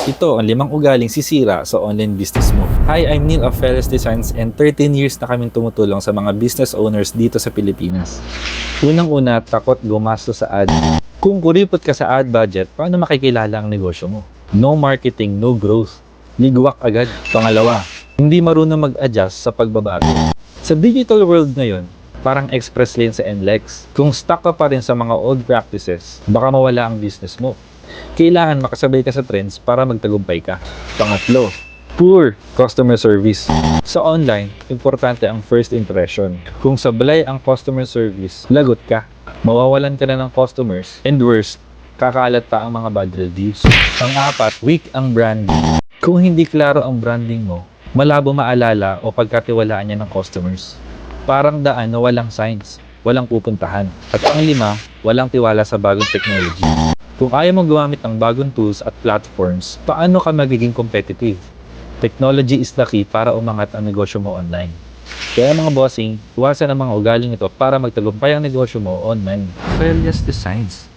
Ito ang 5 ugaling sisira sa online business mo. Hi, I'm Neil of Feles Designs and 13 years na kaming tumutulong sa mga business owners dito sa Pilipinas. Unang-una, takot gumasto sa ad. Kung kuripot ka sa ad budget, paano makikilala ang negosyo mo? No marketing, no growth. Ligwak agad. Pangalawa, hindi marunong mag-adjust sa pagbabago. Sa digital world ngayon, parang express lane sa NLEX. Kung stuck ka pa rin sa mga old practices, baka mawala ang business mo. Kailangan makasabay ka sa trends para magtagumpay ka. Pangatlo, poor customer service. Sa online, importante ang first impression. Kung sablay ang customer service, lagot ka. Mawawalan ka na ng customers. And worst, kakalat pa ang mga bad reviews. Pang-apat, weak ang branding. Kung hindi klaro ang branding mo, malabo maalala o pagkatiwalaan niya ng customers. Parang daan na walang signs, walang pupuntahan. At pang-lima, walang tiwala sa bagong technology. Kung ayaw mong gumamit ng bagong tools at platforms, paano ka magiging competitive? Technology is the key para umangat ang negosyo mo online. Kaya mga bossing, iwasan ang mga ugaling ito para magtagumpay ang negosyo mo online. Feles Designs.